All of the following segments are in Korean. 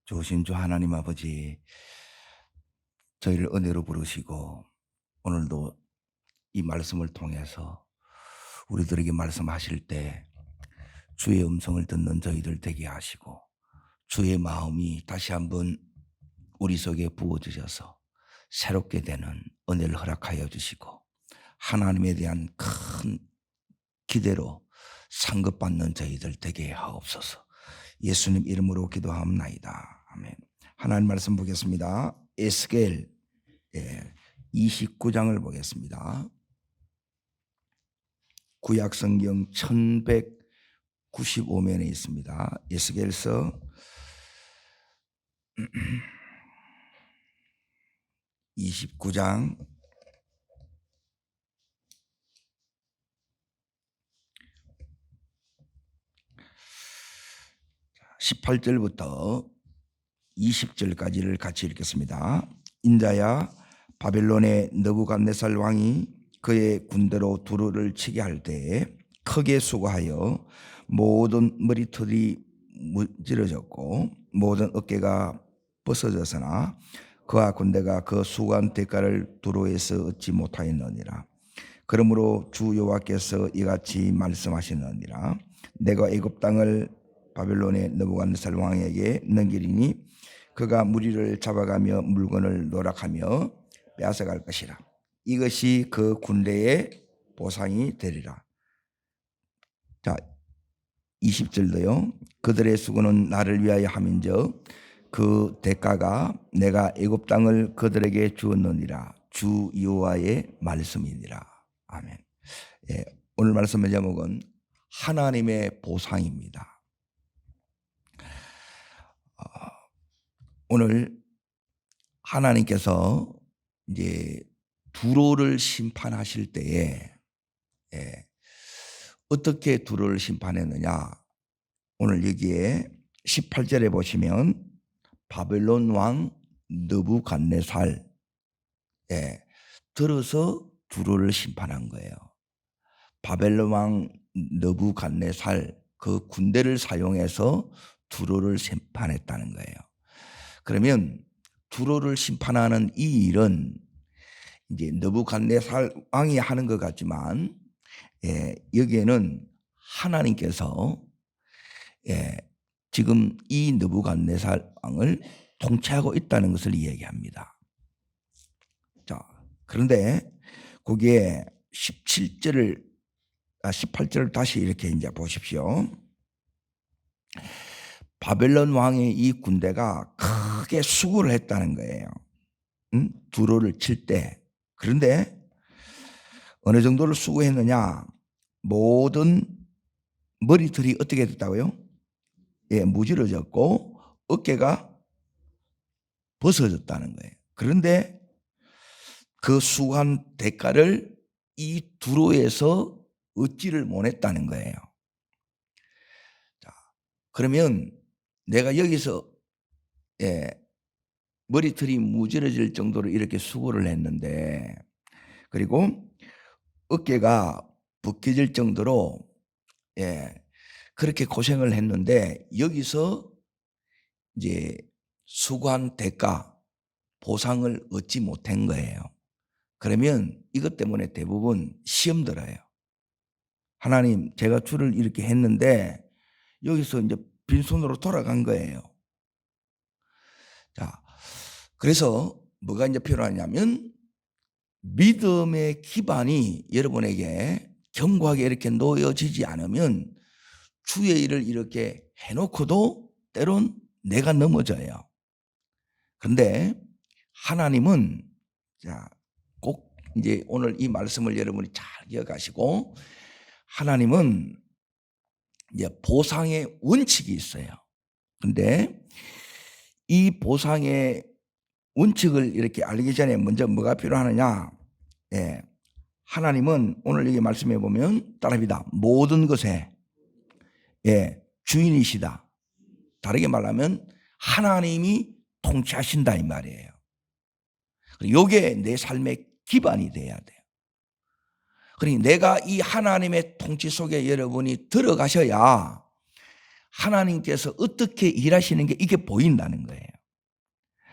좋으신 주 하나님 아버지, 저희를 은혜로 부르시고 오늘도 이 말씀을 통해서 우리들에게 말씀하실 때 주의 음성을 듣는 저희들 되게 하시고, 주의 마음이 다시 한번 우리 속에 부어주셔서 새롭게 되는 은혜를 허락하여 주시고, 하나님에 대한 큰 기대로 상급받는 저희들 되게 하옵소서. 예수님 이름으로 기도합나이다. 아멘. 하나님 말씀 보겠습니다. 에스겔 29장을 보겠습니다. 구약성경 1195면에 있습니다. 에스겔서 29장 18절부터 20절까지를 같이 읽겠습니다. 인자야, 바벨론의 느부갓네살 왕이 그의 군대로 두루를 치게 할 때에 크게 수고하여 모든 머리털이 무질어졌고 모든 어깨가 벗어졌으나 그와 군대가 그 수고한 대가를 두루에서 얻지 못하였느니라. 그러므로 주 여호와께서 이같이 말씀하시느니라. 내가 애굽 땅을 바벨론의 느부갓네살 왕에게 넘기리니 그가 무리를 잡아가며 물건을 노락하며 빼앗아갈 것이라. 이것이 그 군대의 보상이 되리라. 자, 20절도요. 그들의 수고는 나를 위하여 함인즉 그 대가가 내가 애굽 땅을 그들에게 주었느니라. 주 여호와의 말씀이니라. 아멘. 오늘 말씀의 제목은 하나님의 보상입니다. 오늘 하나님께서 이제 두로를 심판하실 때에 어떻게 두로를 심판했느냐? 오늘 여기에 18절에 보시면 바벨론 왕 느부갓네살 들어서 두로를 심판한 거예요. 바벨론 왕 느부갓네살 그 군대를 사용해서 두로를 심판했다는 거예요. 그러면 두로를 심판하는 이 일은 이제 느부갓네살 왕이 하는 것 같지만 여기에는 하나님께서 지금 이 느부갓네살 왕을 통치하고 있다는 것을 이야기합니다. 자, 그런데 거기에 18절을 다시 이렇게 이제 보십시오. 바벨론 왕의 이 군대가 크게 수고를 했다는 거예요. 두로를 칠 때. 그런데 어느 정도를 수고했느냐? 모든 머리털이 어떻게 됐다고요? 무질어졌고 어깨가 벗어졌다는 거예요. 그런데 그 수고한 대가를 이 두로에서 얻지를 못했다는 거예요. 자, 그러면 내가 여기서 머리털이 무질어질 정도로 이렇게 수고를 했는데, 그리고 어깨가 벗겨질 정도로 그렇게 고생을 했는데 여기서 이제 수고한 대가 보상을 얻지 못한 거예요. 그러면 이것 때문에 대부분 시험 들어요. 하나님, 제가 주를 이렇게 했는데 여기서 이제 빈손으로 돌아간 거예요. 자, 그래서 뭐가 이제 필요하냐면 믿음의 기반이 여러분에게 견고하게 이렇게 놓여지지 않으면 주의 일을 이렇게 해놓고도 때론 내가 넘어져요. 그런데 하나님은 꼭 이제 오늘 이 말씀을 여러분이 잘 기억하시고, 하나님은 이제 보상의 원칙이 있어요. 그런데 이 보상의 원칙을 이렇게 알기 전에 먼저 뭐가 필요하느냐? 하나님은 오늘 여기 말씀해 보면 따라합니다. 모든 것에 주인이시다. 다르게 말하면 하나님이 통치하신다 이 말이에요. 이게 내 삶의 기반이 돼야 돼요. 그러니 내가 이 하나님의 통치 속에 여러분이 들어가셔야 하나님께서 어떻게 일하시는 게 이게 보인다는 거예요.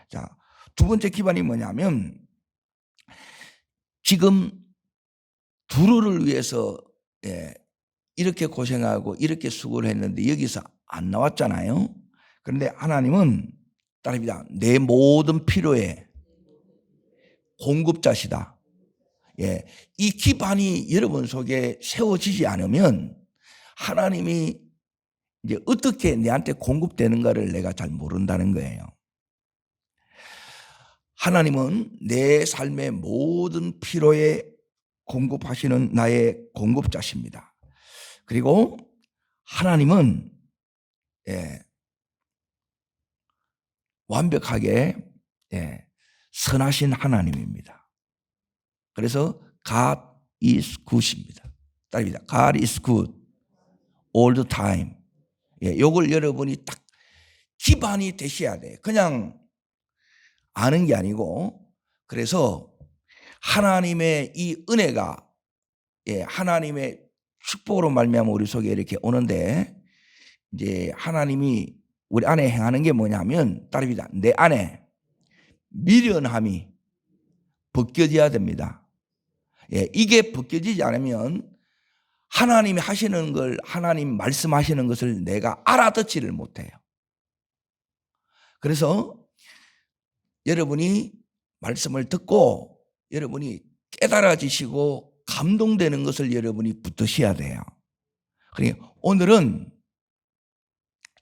자, 두 번째 기반이 뭐냐면 지금 두루를 위해서 이렇게 고생하고 이렇게 수고를 했는데 여기서 안 나왔잖아요. 그런데 하나님은 따릅니다. 내 모든 필요의 공급자시다. 이 기반이 여러분 속에 세워지지 않으면 하나님이 이제 어떻게 내한테 공급되는가를 내가 잘 모른다는 거예요. 하나님은 내 삶의 모든 필요에 공급하시는 나의 공급자십니다. 그리고 하나님은 완벽하게 선하신 하나님입니다. 그래서 God is good입니다. 따릅니다. God is good all the time. 요걸 여러분이 딱 기반이 되셔야 돼요. 그냥 아는 게 아니고, 그래서 하나님의 이 은혜가 하나님의 축복으로 말미암아 우리 속에 이렇게 오는데, 이제 하나님이 우리 안에 행하는 게 뭐냐면 따릅니다. 내 안에 미련함이 벗겨져야 됩니다. 이게 벗겨지지 않으면 하나님이 하시는 걸, 하나님 말씀하시는 것을 내가 알아듣지를 못해요. 그래서 여러분이 말씀을 듣고 여러분이 깨달아지시고 감동되는 것을 여러분이 붙드셔야 돼요. 그러니까 오늘은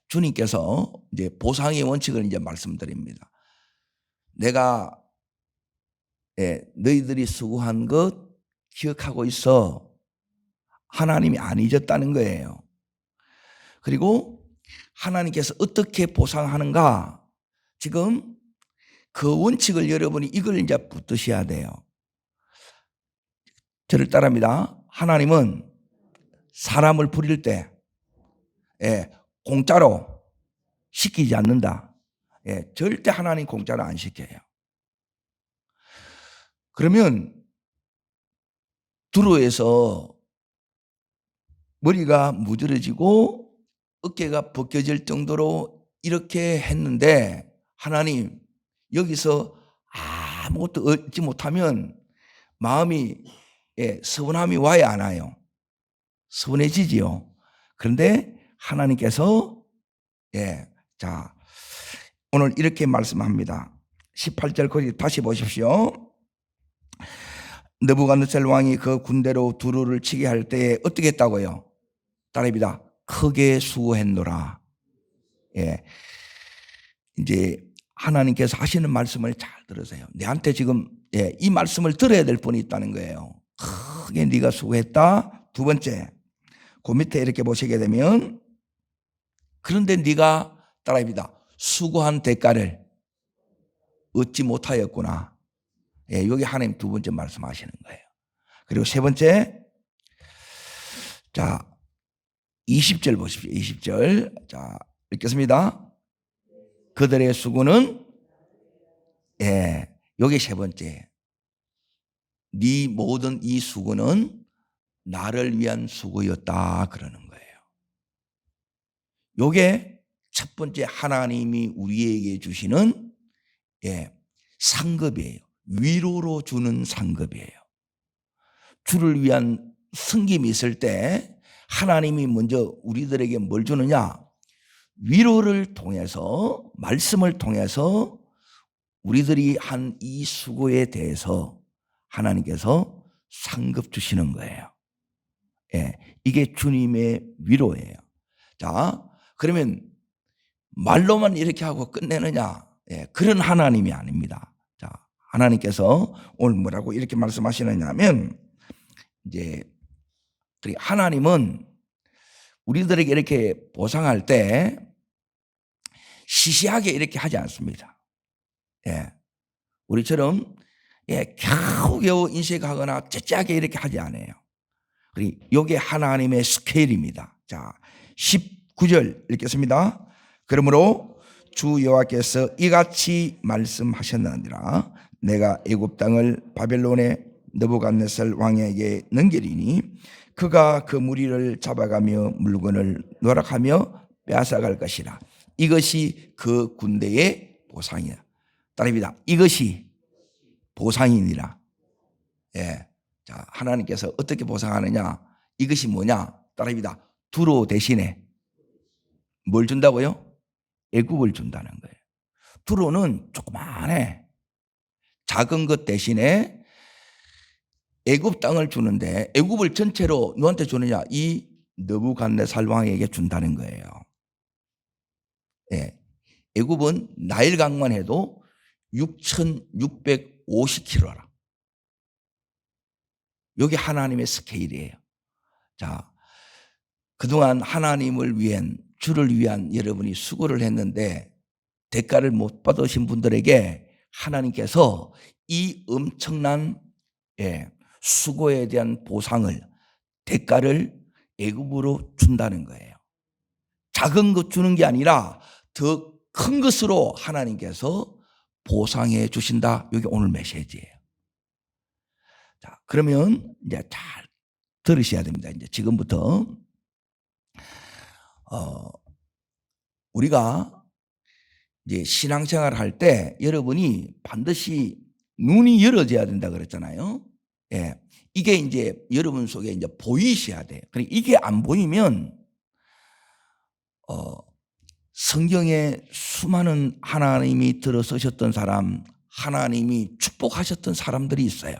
주님께서 이제 보상의 원칙을 이제 말씀드립니다. 내가 너희들이 수고한 것 기억하고 있어. 하나님이 안 잊었다는 거예요. 그리고 하나님께서 어떻게 보상하는가, 지금 그 원칙을 여러분이 이걸 이제 붙드셔야 돼요. 저를 따라합니다. 하나님은 사람을 부릴 때 공짜로 시키지 않는다. 절대 하나님 공짜로 안 시켜요. 그러면 두루에서 머리가 무드러지고 어깨가 벗겨질 정도로 이렇게 했는데 하나님 여기서 아무것도 얻지 못하면 마음이 서운함이 와야 안 와요? 서운해지지요. 그런데 하나님께서 자 오늘 이렇게 말씀합니다. 18절 거기 다시 보십시오. 느부갓네살 왕이 그 군대로 두루를 치게 할 때에 어떻게 했다고요? 따라합니다. 크게 수고했노라. 이제 하나님께서 하시는 말씀을 잘 들으세요. 내한테 지금 이 말씀을 들어야 될 분이 있다는 거예요. 크게 네가 수고했다. 두 번째, 그 밑에 이렇게 보시게 되면 그런데 네가 따라합니다. 수고한 대가를 얻지 못하였구나. 여기 하나님 두 번째 말씀하시는 거예요. 그리고 세 번째, 자 20절 보십시오. 20절 자 읽겠습니다. 그들의 수고는 여기 세 번째, 네 모든 이 수고는 나를 위한 수고였다 그러는 거예요. 요게 첫 번째 하나님이 우리에게 주시는 상급이에요. 위로로 주는 상급이에요. 주를 위한 섬김이 있을 때 하나님이 먼저 우리들에게 뭘 주느냐? 위로를 통해서, 말씀을 통해서 우리들이 한 이 수고에 대해서 하나님께서 상급 주시는 거예요. 이게 주님의 위로예요. 자, 그러면 말로만 이렇게 하고 끝내느냐? 그런 하나님이 아닙니다. 자, 하나님께서 오늘 뭐라고 이렇게 말씀하시느냐 하면, 이제 하나님은 우리들에게 이렇게 보상할 때 시시하게 이렇게 하지 않습니다. 우리처럼 겨우겨우 인식하거나 째째하게 이렇게 하지 않아요. 이게 하나님의 스케일입니다. 자, 19절 읽겠습니다. 그러므로 주 여호와께서 이같이 말씀하셨느니라. 내가 애굽 땅을 바벨론의 느부갓네살 왕에게 넘기리니 그가 그 무리를 잡아가며 물건을 노락하며 빼앗아갈 것이라. 이것이 그 군대의 보상이야. 따릅니다. 이것이 보상이니라. 예. 자, 하나님께서 어떻게 보상하느냐? 이것이 뭐냐? 따릅니다. 두로 대신에 뭘 준다고요? 애굽을 준다는 거예요. 두로는 조그만해. 작은 것 대신에 애굽 땅을 주는데 애굽을 전체로 누구한테 주느냐? 이 느부갓네살 왕에게 준다는 거예요. 예. 애굽은 나일강만 해도 6,650km라. 여기 하나님의 스케일이에요. 자, 그동안 하나님을 위한, 주를 위한 여러분이 수고를 했는데 대가를 못 받으신 분들에게 하나님께서 이 엄청난 수고에 대한 보상을, 대가를 애굽으로 준다는 거예요. 작은 것 주는 게 아니라 더 큰 것으로 하나님께서 보상해 주신다. 여기 오늘 메시지예요. 자, 그러면 이제 잘 들으셔야 됩니다. 이제 지금부터 우리가 이제 신앙생활 할 때 여러분이 반드시 눈이 열어져야 된다 그랬잖아요. 예. 이게 이제 여러분 속에 이제 보이셔야 돼요. 그러니까 이게 안 보이면 성경에 수많은 하나님이 들어서셨던 사람, 하나님이 축복하셨던 사람들이 있어요.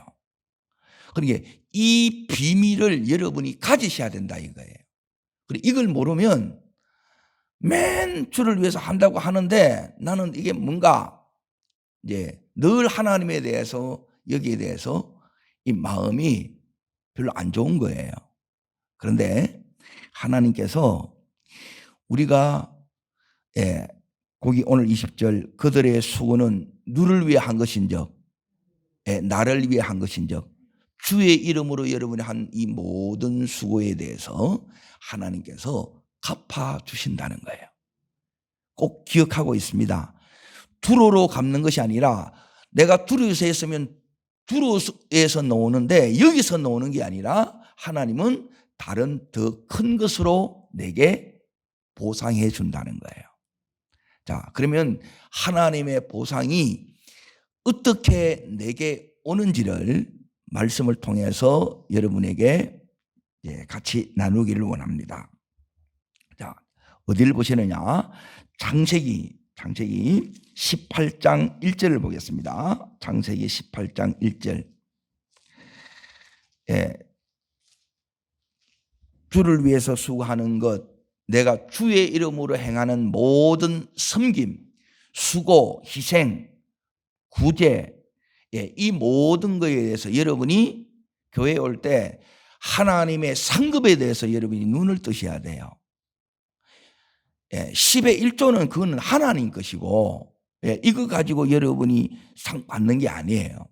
그러니까 이 비밀을 여러분이 가지셔야 된다 이거예요. 그리고 이걸 모르면 맨 주를 위해서 한다고 하는데 나는 이게 뭔가 이제 늘 하나님에 대해서, 여기에 대해서 이 마음이 별로 안 좋은 거예요. 그런데 하나님께서 우리가 거기 오늘 20절 그들의 수고는 누를 위해 한 것인즉 나를 위해 한 것인즉 주의 이름으로 여러분이 한 이 모든 수고에 대해서 하나님께서 갚아주신다는 거예요. 꼭 기억하고 있습니다. 두로로 갚는 것이 아니라 내가 두로에서 했으면 두로에서 나오는데 여기서 나오는 게 아니라 하나님은 다른 더 큰 것으로 내게 보상해 준다는 거예요. 자, 그러면 하나님의 보상이 어떻게 내게 오는지를 말씀을 통해서 여러분에게 같이 나누기를 원합니다. 자, 어디를 보시느냐? 창세기 18장 1절을 보겠습니다. 창세기 18장 1절. 주를 위해서 수고하는 것, 내가 주의 이름으로 행하는 모든 섬김, 수고, 희생, 구제, 이 모든 것에 대해서 여러분이 교회에 올 때 하나님의 상급에 대해서 여러분이 눈을 뜨셔야 돼요. 10의 1조는 그거는 하나님 것이고 이거 가지고 여러분이 상 받는 게 아니에요.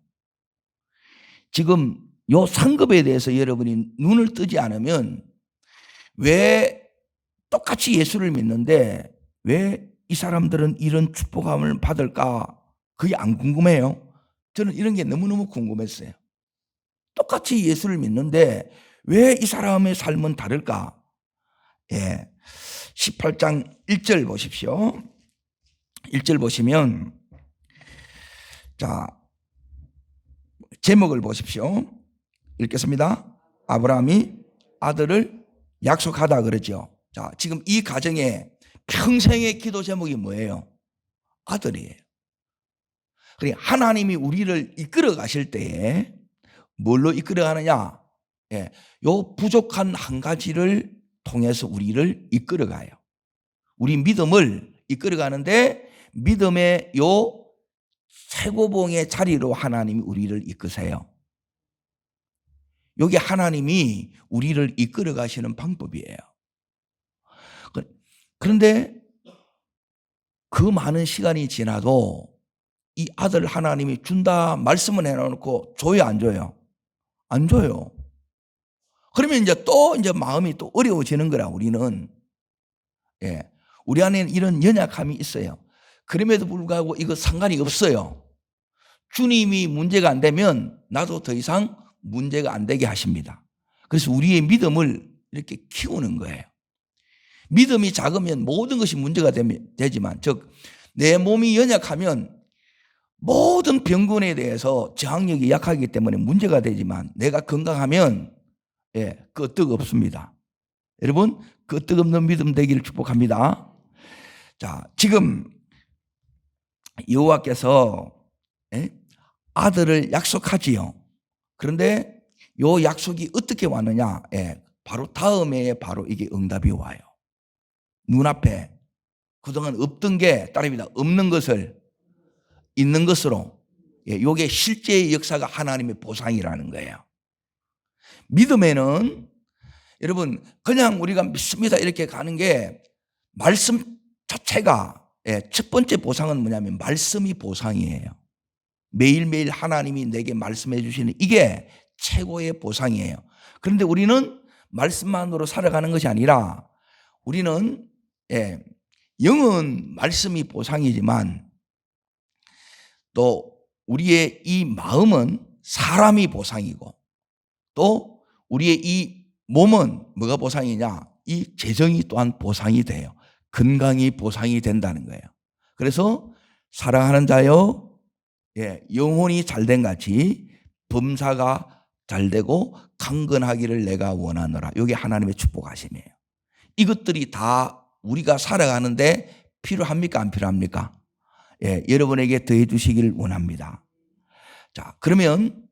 지금 요 상급에 대해서 여러분이 눈을 뜨지 않으면 왜 똑같이 예수를 믿는데 왜 이 사람들은 이런 축복함을 받을까? 그게 안 궁금해요. 저는 이런 게 너무너무 궁금했어요. 똑같이 예수를 믿는데 왜 이 사람의 삶은 다를까? 18장 1절 보십시오. 1절 보시면 자, 제목을 보십시오. 읽겠습니다. 아브라함이 아들을 약속하다 그러죠. 자, 지금 이 가정에 평생의 기도 제목이 뭐예요? 아들이에요. 그러니까 하나님이 우리를 이끌어 가실 때에 뭘로 이끌어 가느냐? 요 부족한 한 가지를 통해서 우리를 이끌어 가요. 우리 믿음을 이끌어 가는데 믿음의 요 최고봉의 자리로 하나님이 우리를 이끄세요. 여기 하나님이 우리를 이끌어 가시는 방법이에요. 그런데 그 많은 시간이 지나도 이 아들 하나님이 준다 말씀을 해놓고 줘요, 안 줘요? 안 줘요. 그러면 이제 마음이 또 어려워지는 거라, 우리는. 우리 안에는 이런 연약함이 있어요. 그럼에도 불구하고 이거 상관이 없어요. 주님이 문제가 안 되면 나도 더 이상 문제가 안 되게 하십니다. 그래서 우리의 믿음을 이렇게 키우는 거예요. 믿음이 작으면 모든 것이 문제가 되지만, 즉 내 몸이 연약하면 모든 병군에 대해서 저항력이 약하기 때문에 문제가 되지만, 내가 건강하면 끄떡 없습니다. 여러분, 끄떡 없는 믿음 되기를 축복합니다. 자, 지금 여호와께서 아들을 약속하지요. 그런데 요 약속이 어떻게 왔느냐? 바로 다음 해에 바로 이게 응답이 와요. 눈앞에 그동안 없던 게 따릅니다. 없는 것을 있는 것으로. 요게 실제의 역사가 하나님의 보상이라는 거예요. 믿음에는 여러분 그냥 우리가 믿습니다 이렇게 가는 게, 말씀 자체가 첫 번째 보상은 뭐냐면 말씀이 보상이에요. 매일매일 하나님이 내게 말씀해 주시는 이게 최고의 보상이에요. 그런데 우리는 말씀만으로 살아가는 것이 아니라, 우리는 영은 말씀이 보상이지만 또 우리의 이 마음은 사람이 보상이고, 또 우리의 이 몸은 뭐가 보상이냐? 이 재정이 또한 보상이 돼요. 건강이 보상이 된다는 거예요. 그래서 사랑하는 자여, 영혼이 잘된 같이 범사가 잘되고 강건하기를 내가 원하노라. 이게 하나님의 축복하심이에요. 이것들이 다 우리가 살아가는데 필요합니까? 안 필요합니까? 여러분에게 더해 주시기를 원합니다. 자, 그러면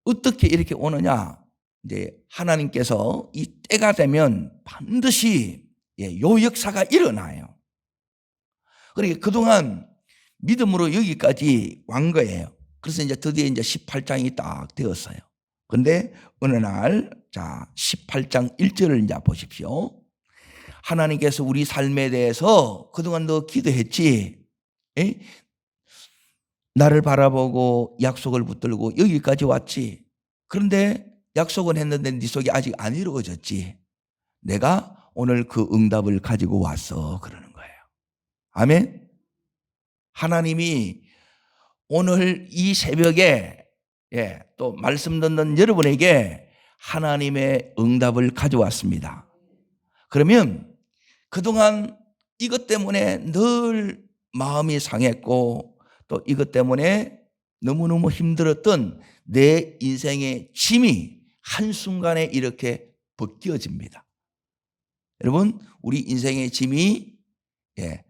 어떻게 이렇게 오느냐? 이제 하나님께서 이 때가 되면 반드시 요 역사가 일어나요. 그러니까 그동안 믿음으로 여기까지 온 거예요. 그래서 이제 드디어 이제 18장이 딱 되었어요. 그런데 어느 날, 자, 18장 1절을 이제 보십시오. 하나님께서 우리 삶에 대해서 그동안 너 기도했지? 나를 바라보고 약속을 붙들고 여기까지 왔지? 그런데 약속은 했는데 네 속이 아직 안 이루어졌지? 내가 오늘 그 응답을 가지고 왔어. 그러는 거예요. 아멘? 하나님이 오늘 이 새벽에 또 말씀 듣는 여러분에게 하나님의 응답을 가져왔습니다. 그러면 그동안 이것 때문에 늘 마음이 상했고, 또 이것 때문에 너무너무 힘들었던 내 인생의 짐이 한순간에 이렇게 벗겨집니다. 여러분, 우리 인생의 짐이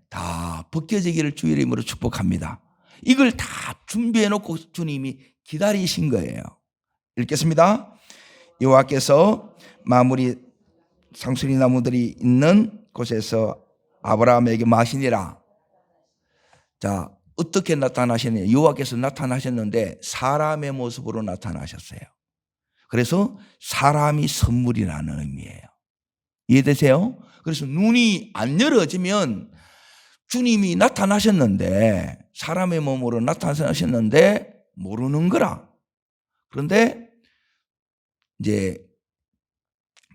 다 벗겨지기를 주의 이름으로 축복합니다. 이걸 다 준비해 놓고 주님이 기다리신 거예요. 읽겠습니다. 여호와께서 마무리 상수리 나무들이 있는 곳에서 아브라함에게 마시니라. 자, 어떻게 나타나셨느냐? 여호와께서 나타나셨는데 사람의 모습으로 나타나셨어요. 그래서 사람이 선물이라는 의미예요. 이해되세요? 그래서 눈이 안 열어지면 주님이 나타나셨는데, 사람의 몸으로 나타나셨는데 모르는 거라. 그런데 이제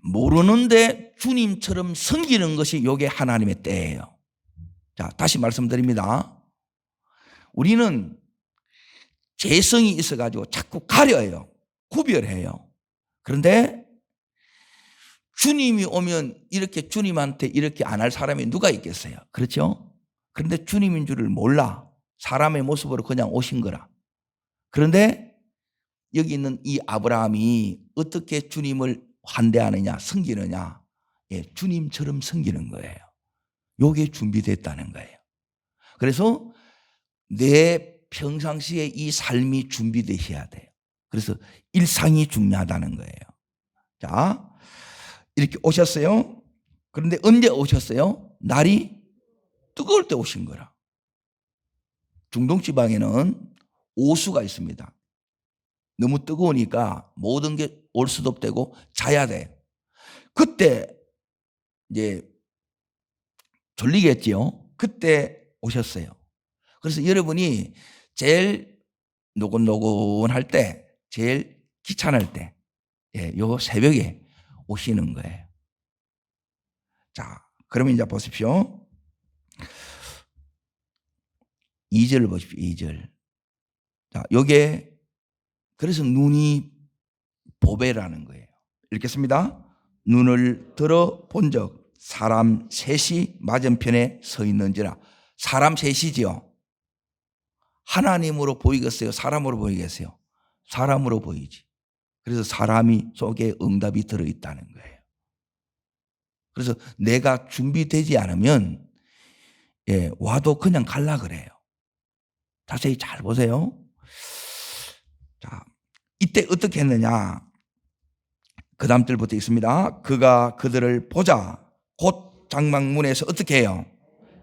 모르는데 주님처럼 섬기는 것이 이게 하나님의 때예요. 자, 다시 말씀드립니다. 우리는 재성이 있어가지고 자꾸 가려요. 구별해요. 그런데 주님이 오면 이렇게 주님한테 이렇게 안 할 사람이 누가 있겠어요? 그렇죠? 그런데 주님인 줄을 몰라. 사람의 모습으로 그냥 오신 거라. 그런데 여기 있는 이 아브라함이 어떻게 주님을 환대하느냐, 섬기느냐? 주님처럼 섬기는 거예요. 요게 준비됐다는 거예요. 그래서 내 평상시에 이 삶이 준비되셔야 돼요. 그래서 일상이 중요하다는 거예요. 자, 이렇게 오셨어요. 그런데 언제 오셨어요? 날이 뜨거울 때 오신 거라. 중동 지방에는 오수가 있습니다. 너무 뜨거우니까 모든 게 올 수도 없고 자야 돼. 그때 이제 졸리겠지요. 그때 오셨어요. 그래서 여러분이 제일 노곤노곤할 때, 제일 귀찮을 때, 요 새벽에 오시는 거예요. 자, 그러면 이제 보십시오. 2절을 보십시오. 2절. 자, 요게 그래서 눈이 보배라는 거예요. 읽겠습니다. 눈을 들어 본 적 사람 셋이 맞은편에 서 있는지라. 사람 셋이지요. 하나님으로 보이겠어요? 사람으로 보이겠어요? 사람으로 보이지. 그래서 사람이 속에 응답이 들어있다는 거예요. 그래서 내가 준비되지 않으면 와도 그냥 갈라 그래요. 자세히 잘 보세요. 자, 이때 어떻게 했느냐. 그 다음 절부터 있습니다. 그가 그들을 보자 곧 장막문에서 어떻게 해요?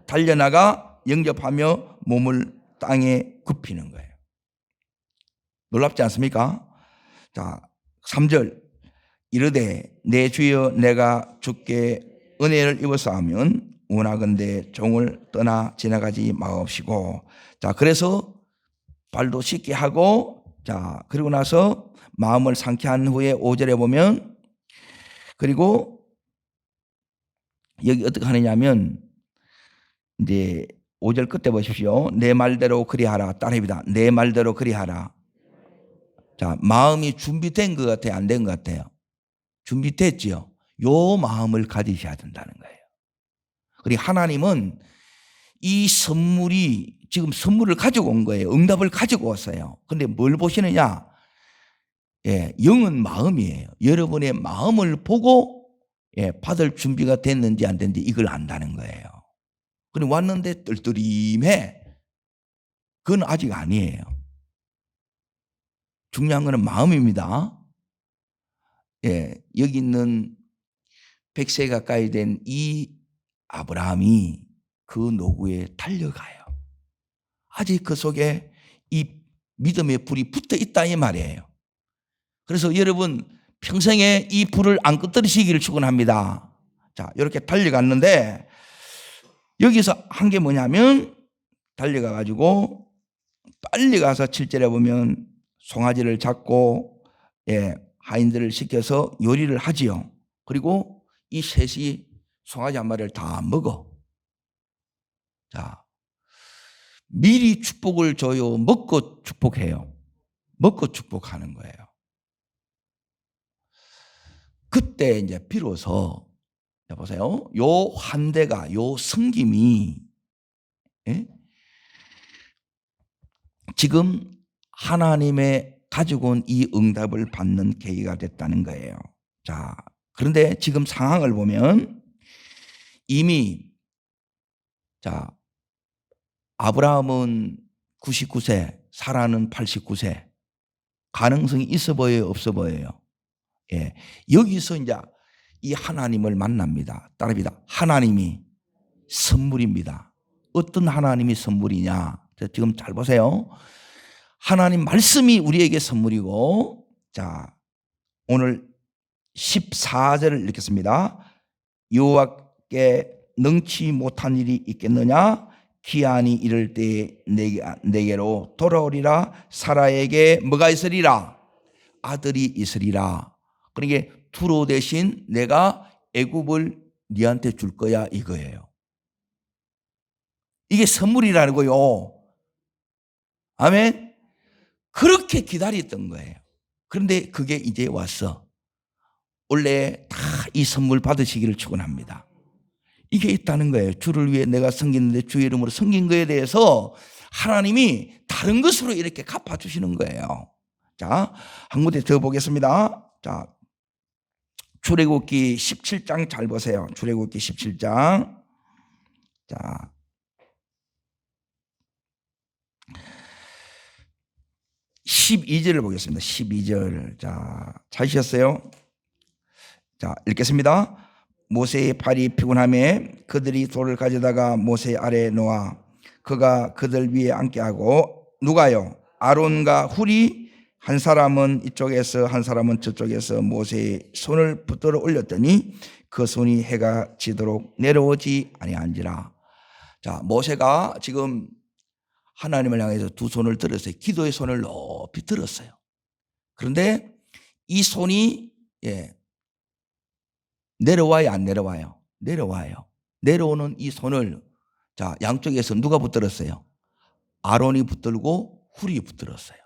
달려나가 영접하며 몸을 땅에 굽히는 거예요. 놀랍지 않습니까? 자, 3절 이르되 내 주여 내가 주께 은혜를 입었사하면 원하건대 종을 떠나 지나가지 마옵시고. 자, 그래서 발도 씻게 하고, 자, 그리고 나서 마음을 상쾌한 후에 5절에 보면, 그리고 여기 어떻게 하느냐면 이제 5절 끝에 보십시오. 내 말대로 그리하라. 따라합니다. 내 말대로 그리하라. 자, 마음이 준비된 것 같아요? 안 된 것 같아요? 준비됐지요? 요 마음을 가지셔야 된다는 거예요. 그리고 하나님은 이 선물이 지금 선물을 가지고 온 거예요. 응답을 가지고 왔어요. 근데 뭘 보시느냐? 영은 마음이에요. 여러분의 마음을 보고 받을 준비가 됐는지 안 됐는지 이걸 안다는 거예요. 근데 왔는데 뜰뜰임해. 그건 아직 아니에요. 중요한 거는 마음입니다. 여기 있는 100세 가까이 된 이 아브라함이 그 노구에 달려가요. 아직 그 속에 이 믿음의 불이 붙어 있다 이 말이에요. 그래서 여러분 평생에 이 불을 안 끄트리시기를 축원합니다. 자, 이렇게 달려갔는데 여기서 한 게 뭐냐면 달려가 가지고 빨리 가서 7절에 보면 송아지를 잡고 하인들을 시켜서 요리를 하지요. 그리고 이 셋이 송아지 한 마리를 다 먹어. 자, 미리 축복을 줘요? 먹고 축복해요? 먹고 축복하는 거예요. 그때 이제 비로소 보세요. 요 환대가, 요 섬김이 지금 하나님의 가지고 온 이 응답을 받는 계기가 됐다는 거예요. 자, 그런데 지금 상황을 보면 이미 자, 아브라함은 99세, 사라는 89세. 가능성이 있어 보여요? 없어 보여요? 여기서 이제 이 하나님을 만납니다. 따라합니다. 하나님이 선물입니다. 어떤 하나님이 선물이냐? 지금 잘 보세요. 하나님 말씀이 우리에게 선물이고, 자, 오늘 14절을 읽겠습니다. 여호와께 능치 못한 일이 있겠느냐? 기한이 이를 때 내게로 돌아오리라. 사라에게 뭐가 있으리라? 아들이 있으리라. 그러니까 두로 대신 내가 애굽을 네한테 줄 거야 이거예요. 이게 선물이라는 거요. 아멘. 그렇게 기다렸던 거예요. 그런데 그게 이제 왔어. 원래 다 이 선물 받으시기를 축원합니다. 이게 있다는 거예요. 주를 위해 내가 섬기는데 주의 이름으로 섬긴 거에 대해서 하나님이 다른 것으로 이렇게 갚아주시는 거예요. 자, 한 군데 더 보겠습니다. 자, 출애굽기 17장 잘 보세요. 출애굽기 17장. 자, 12절을 보겠습니다. 12절. 자, 찾으셨어요? 자, 읽겠습니다. 모세의 팔이 피곤함에 그들이 돌을 가져다가 모세 아래에 놓아 그가 그들 위에 앉게 하고, 누가요? 아론과 훌이 한 사람은 이쪽에서 한 사람은 저쪽에서 모세의 손을 붙들어 올렸더니 그 손이 해가 지도록 내려오지 아니한지라. 자, 모세가 지금 하나님을 향해서 두 손을 들었어요. 기도의 손을 높이 들었어요. 그런데 이 손이 내려와요, 안 내려와요? 내려와요. 내려오는 이 손을 자, 양쪽에서 누가 붙들었어요? 아론이 붙들고 훌이 붙들었어요.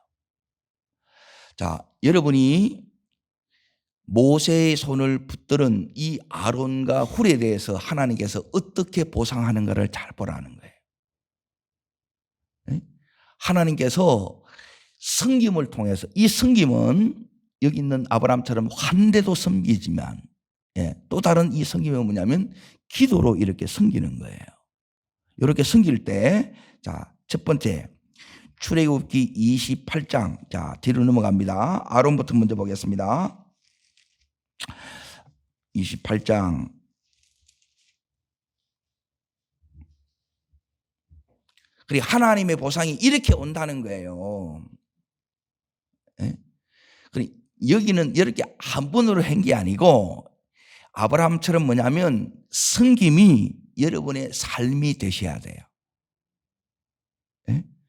자, 여러분이 모세의 손을 붙들은 이 아론과 훌에 대해서 하나님께서 어떻게 보상하는가를 잘 보라는 거예요. 하나님께서 섬김을 통해서, 이 섬김은 여기 있는 아브라함처럼 환대도 섬기지만 또 다른 이 섬김은 뭐냐면 기도로 이렇게 섬기는 거예요. 이렇게 섬길 때, 자, 첫 번째 출애굽기 28장, 자, 뒤로 넘어갑니다. 아론부터 먼저 보겠습니다. 28장. 그리고 하나님의 보상이 이렇게 온다는 거예요. 그리고 여기는 이렇게 한 번으로 한 게 아니고 아브라함처럼 뭐냐면 섬김이 여러분의 삶이 되셔야 돼요.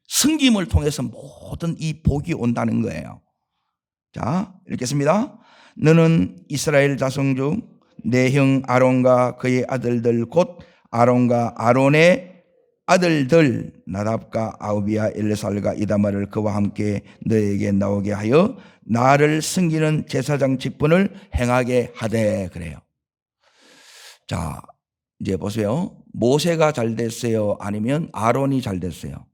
섬김을 통해서 모든 이 복이 온다는 거예요. 자, 읽겠습니다. 너는 이스라엘 자손 중 내 형 아론과 그의 아들들 곧 아론과 아론의 아들들 나답과 아우비와 엘레살과 이다말을 그와 함께 너에게 나오게 하여 나를 섬기는 제사장 직분을 행하게 하되. 그래요. 자, 이제 보세요. 모세가 잘 됐어요? 아니면 아론이 잘 됐어요?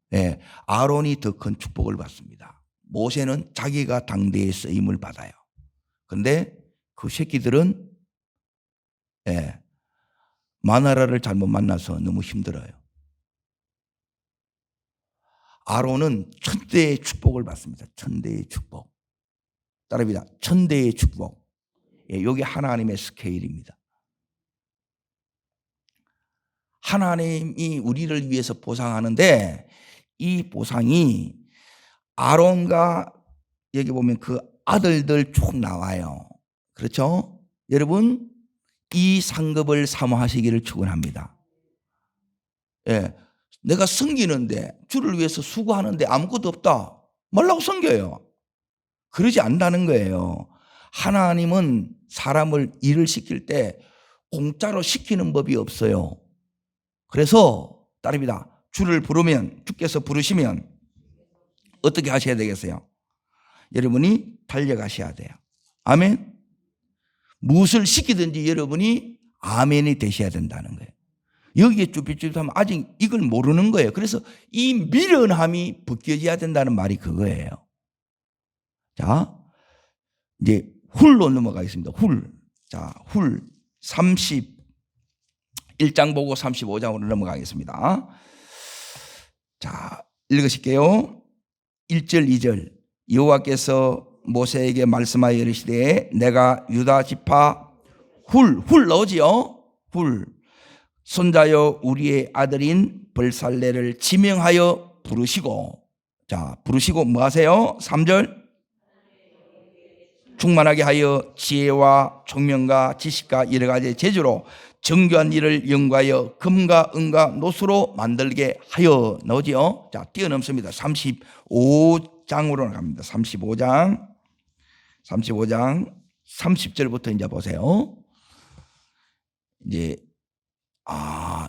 네, 아론이 더 큰 축복을 받습니다. 모세는 자기가 당대의 쓰임을 받아요. 그런데 그 새끼들은 마누라를 잘못 만나서 너무 힘들어요. 아론은 천대의 축복을 받습니다. 천대의 축복. 따라합니다. 천대의 축복. 이게 하나님의 스케일입니다. 하나님이 우리를 위해서 보상하는데 이 보상이 아론과 여기 보면 그 아들들 쭉 나와요. 그렇죠? 여러분, 이 상급을 사모하시기를 축원합니다. 내가 섬기는데, 주를 위해서 수고하는데 아무것도 없다 말라고 섬겨요. 그러지 않다는 거예요. 하나님은 사람을 일을 시킬 때 공짜로 시키는 법이 없어요. 그래서 따릅니다. 주를 부르면, 주께서 부르시면 어떻게 하셔야 되겠어요? 여러분이 달려가셔야 돼요. 아멘. 무엇을 시키든지 여러분이 아멘이 되셔야 된다는 거예요. 여기에 쭈삣쭈삣하면 아직 이걸 모르는 거예요. 그래서 이 미련함이 벗겨져야 된다는 말이 그거예요. 자, 이제 훌로 넘어가겠습니다. 훌. 자, 훌 31장 보고 35장으로 넘어가겠습니다. 자, 읽으실게요. 1절 2절. 여호와께서 모세에게 말씀하여 이르시되 내가 유다 지파 훌 나오지요. 훌 손자여 우리의 아들인 벌살레를 지명하여 부르시고, 자, 부르시고 뭐 하세요? 3절. 충만하게 하여 지혜와 총명과 지식과 여러 가지 재주로 정교한 일을 연구하여 금과 은과 노수로 만들게 하여. 나오지요. 자, 뛰어넘습니다. 35장으로 갑니다. 35장 30절부터 이제 보세요. 이제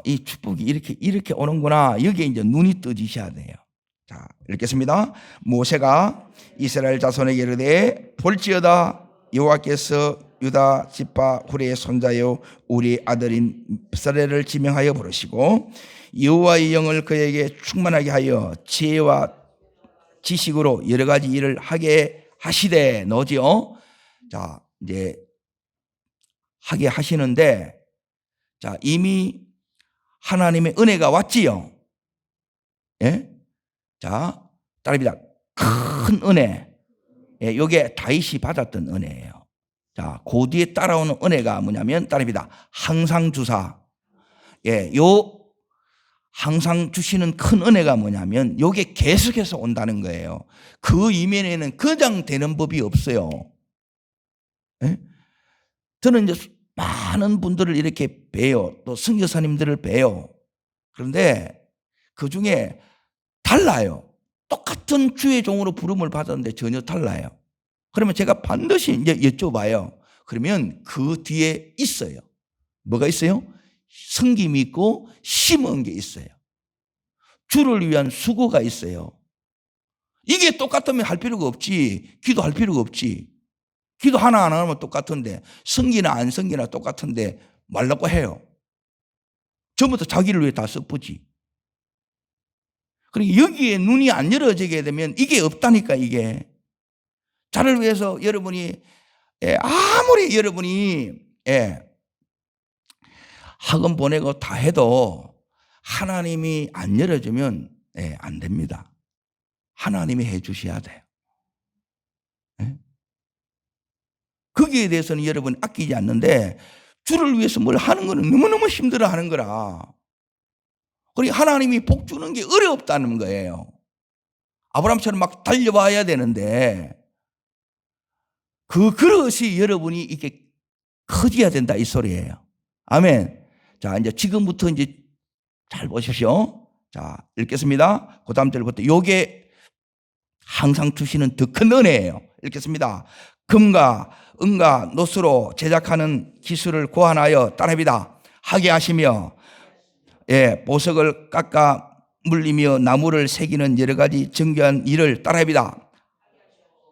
이 축복이 이렇게 오는구나. 여기에 이제 눈이 떠지셔야 돼요. 자, 읽겠습니다. 모세가 이스라엘 자손에게 이르되 볼지어다 여호와께서 유다 지파 훌의 손자요 우리 아들인 벌살레를 지명하여 부르시고 여호와의 영을 그에게 충만하게 하여 지혜와 지식으로 여러 가지 일을 하게 하시되. 너지요. 자, 이제 하게 하시는데, 자, 이미 하나님의 은혜가 왔지요. 예? 자, 따릅니다. 큰 은혜. 이게 다윗이 받았던 은혜예요. 자, 그 뒤에 따라오는 은혜가 뭐냐면 따릅니다. 항상 주사. 요 항상 주시는 큰 은혜가 뭐냐면 요게 계속해서 온다는 거예요. 그 이면에는 그냥 되는 법이 없어요. 저는 이제 많은 분들을 이렇게 봬요. 또 선교사님들을 봬요. 그런데 그 중에 달라요. 똑같은 주의 종으로 부름을 받았는데 전혀 달라요. 그러면 제가 반드시 이제 여쭤봐요. 그러면 그 뒤에 있어요. 뭐가 있어요? 섬김이 있고 심은 게 있어요. 주를 위한 수고가 있어요. 이게 똑같으면 할 필요가 없지. 기도할 필요가 없지. 기도 하나 안 하면 똑같은데, 성기나 안 성기나 똑같은데 말라고 해요. 전부 다 자기를 위해 다 썩보지. 그러니까 여기에 눈이 안 열어지게 되면 이게 없다니까, 이게. 자를 위해서 여러분이, 아무리 여러분이, 학원 보내고 다 해도 하나님이 안 열어주면, 안 됩니다. 하나님이 해 주셔야 돼요. 거기에 대해서는 여러분 아끼지 않는데, 주를 위해서 뭘 하는 거는 너무너무 힘들어 하는 거라. 그러니까 하나님이 복 주는 게 어렵다는 거예요. 아브라함처럼 막 달려와야 되는데, 그 그릇이 여러분이 이렇게 커져야 된다, 이 소리예요. 아멘. 자, 이제 지금부터 이제 잘 보십시오. 자, 읽겠습니다. 그 다음 절부터. 요게 항상 주시는 더 큰 은혜예요. 읽겠습니다. 금과 은과 노스로 제작하는 기술을 고안하여 따릅니다. 하게 하시며, 보석을 깎아 물리며 나무를 새기는 여러 가지 정교한 일을 따릅니다.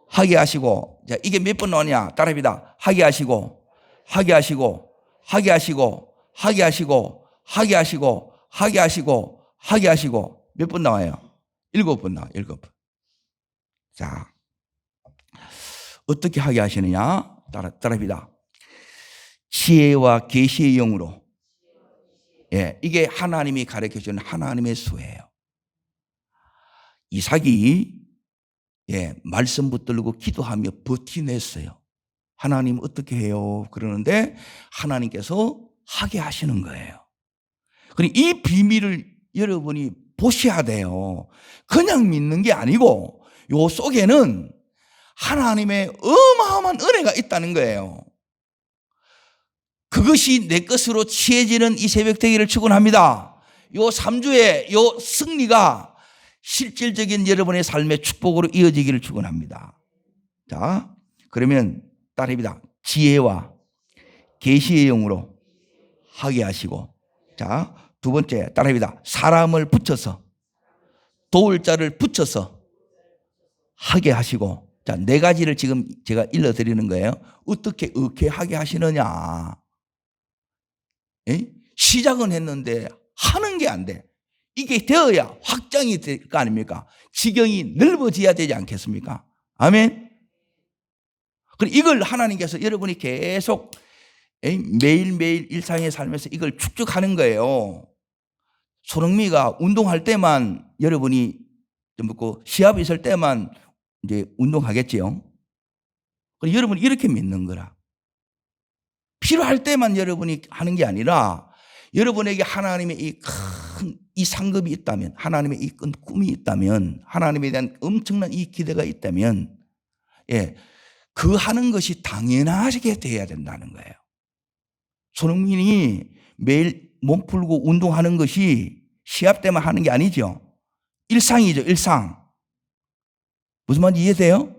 하게 하시고, 자, 이게 몇 번 나오냐? 따릅니다. 하게 하시고, 하게 하시고, 하게 하시고, 하게 하시고, 하게 하시고, 하게 하시고, 하게 하시고. 몇 번 나와요? 7번 나와요. 7번. 자, 어떻게 하게 하시느냐? 따릅니다. 지혜와 계시의 영으로. 이게 하나님이 가르쳐 주는 하나님의 수예요. 이삭이 말씀 붙들고 기도하며 버티냈어요. 하나님 어떻게 해요? 그러는데 하나님께서 하게 하시는 거예요. 그러니까 이 비밀을 여러분이 보셔야 돼요. 그냥 믿는 게 아니고 요 속에는 하나님의 어마어마한 은혜가 있다는 거예요. 그것이 내 것으로 취해지는 이 새벽 되기를 축원합니다. 요 3주의 요 승리가 실질적인 여러분의 삶의 축복으로 이어지기를 축원합니다. 자, 그러면 따릅니다. 지혜와 계시의 영으로 하게 하시고, 자, 두 번째 따릅니다. 사람을 붙여서, 도울 자를 붙여서 하게 하시고. 자, 네 가지를 지금 제가 일러드리는 거예요. 어떻게 하게 하시느냐. 시작은 했는데 하는 게 안 돼. 이게 되어야 확장이 될 거 아닙니까? 지경이 넓어져야 되지 않겠습니까? 아멘. 그리고 이걸 하나님께서 여러분이 계속 매일매일 일상에 살면서 이걸 축적하는 거예요. 손흥민가 운동할 때만 여러분이 좀 묻고 시합이 있을 때만 이제 운동하겠지요. 그리고 여러분이 이렇게 믿는 거라. 필요할 때만 여러분이 하는 게 아니라 여러분에게 하나님의 이 큰 이 상급이 있다면, 하나님의 이 큰 꿈이 있다면, 하나님에 대한 엄청난 이 기대가 있다면, 그 하는 것이 당연하게 돼야 된다는 거예요. 손흥민이 매일 몸 풀고 운동하는 것이 시합 때만 하는 게 아니죠. 일상이죠, 일상. 무슨 말인지 이해돼요?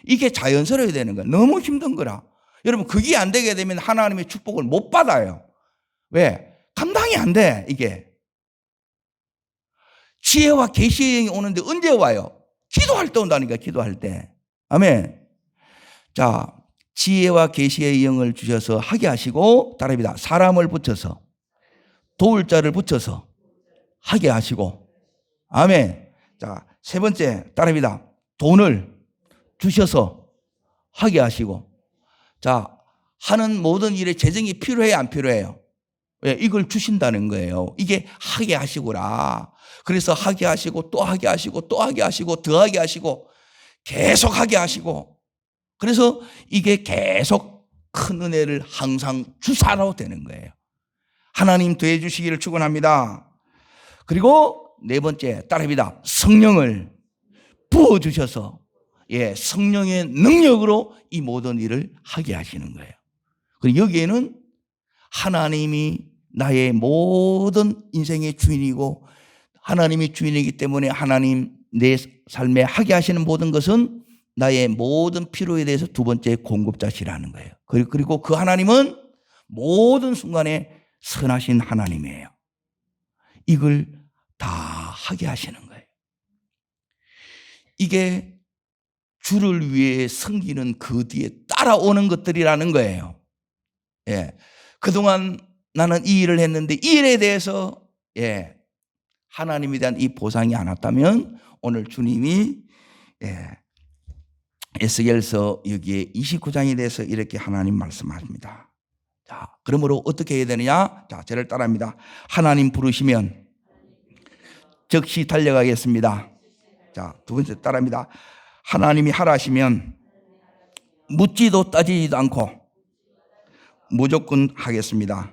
이게 자연스러워야 되는 거예요. 너무 힘든 거라. 여러분, 그게 안 되게 되면 하나님의 축복을 못 받아요. 왜? 감당이 안 돼, 이게. 지혜와 계시의 영이 오는데 언제 와요? 기도할 때 온다니까, 기도할 때. 아멘. 자, 지혜와 계시의 영을 주셔서 하게 하시고, 따릅니다. 사람을 붙여서, 도울 자를 붙여서 하게 하시고. 아멘. 자, 세 번째, 따릅니다. 돈을 주셔서 하게 하시고. 자, 하는 모든 일에 재정이 필요해요, 안 필요해요? 왜? 이걸 주신다는 거예요. 이게 하게 하시구나. 그래서 하게 하시고 또 하게 하시고 또 하게 하시고 더 하게 하시고 계속 하게 하시고, 그래서 이게 계속 큰 은혜를 항상 주사로 되는 거예요. 하나님 더해 주시기를 축원합니다. 그리고 네 번째 따릅니다. 성령을 부어 주셔서 성령의 능력으로 이 모든 일을 하게 하시는 거예요. 그리고 여기에는 하나님이 나의 모든 인생의 주인이고 하나님이 주인이기 때문에 하나님 내 삶에 하게 하시는 모든 것은 나의 모든 필요에 대해서 두 번째 공급자시라는 거예요. 그리고 그 하나님은 모든 순간에 선하신 하나님이에요. 이걸 다 하게 하시는 거예요. 이게 주를 위해 섬기는 그 뒤에 따라오는 것들이라는 거예요. 예. 그동안 나는 이 일을 했는데 이 일에 대해서 하나님에 대한 이 보상이 안 왔다면 오늘 주님이 에스겔서 여기에 29장에 대해서 이렇게 하나님 말씀하십니다. 자, 그러므로 어떻게 해야 되느냐? 자, 저를 따라합니다. 하나님 부르시면 즉시 달려가겠습니다. 자, 두 번째 따라합니다. 하나님이 하라시면 묻지도 따지지도 않고 무조건 하겠습니다.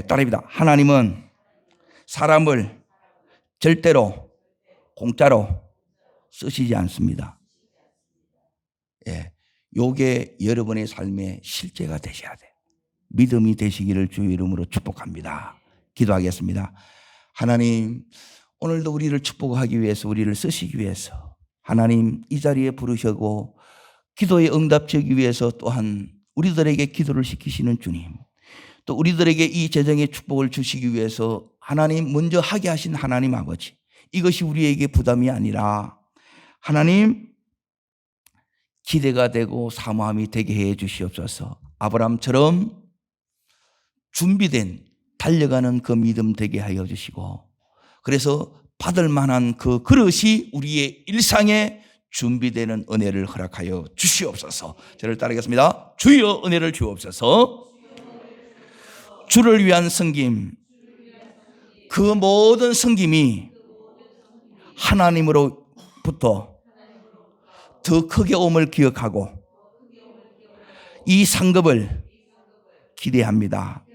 따라합니다. 하나님은 사람을 절대로 공짜로 쓰시지 않습니다. 요게 여러분의 삶의 실제가 되셔야 돼요. 믿음이 되시기를 주의 이름으로 축복합니다. 기도하겠습니다. 하나님, 오늘도 우리를 축복하기 위해서, 우리를 쓰시기 위해서 하나님 이 자리에 부르시고 기도에 응답하기 위해서 또한 우리들에게 기도를 시키시는 주님, 또 우리들에게 이 재정의 축복을 주시기 위해서 하나님 먼저 하게 하신 하나님 아버지, 이것이 우리에게 부담이 아니라 하나님 기대가 되고 사모함이 되게 해 주시옵소서. 아브라함처럼 준비된 달려가는 그 믿음 되게 하여 주시고, 그래서 받을 만한 그 그릇이 우리의 일상에 준비되는 은혜를 허락하여 주시옵소서. 저를 따르겠습니다. 주여 은혜를 주옵소서. 주를 위한 섬김, 그 모든 섬김이 하나님으로부터 더 크게 옴을 기억하고 이 상급을 기대합니다.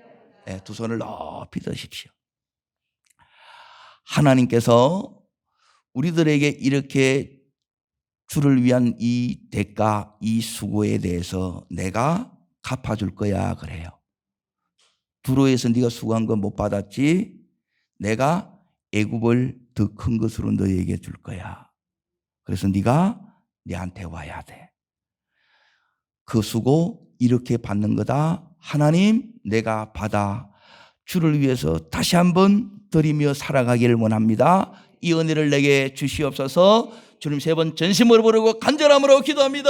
두 손을 높이 드십시오. 하나님께서 우리들에게 이렇게 주를 위한 이 대가, 이 수고에 대해서 내가 갚아줄 거야 그래요. 두로에서 네가 수고한 건 못 받았지, 내가 애굽을 더 큰 것으로 너에게 줄 거야. 그래서 네가 내한테 와야 돼. 그 수고 이렇게 받는 거다. 하나님, 내가 받아 주를 위해서 다시 한번 드리며 살아가기를 원합니다. 이 은혜를 내게 주시옵소서. 주님 세 번 전심으로 부르고 간절함으로 기도합니다.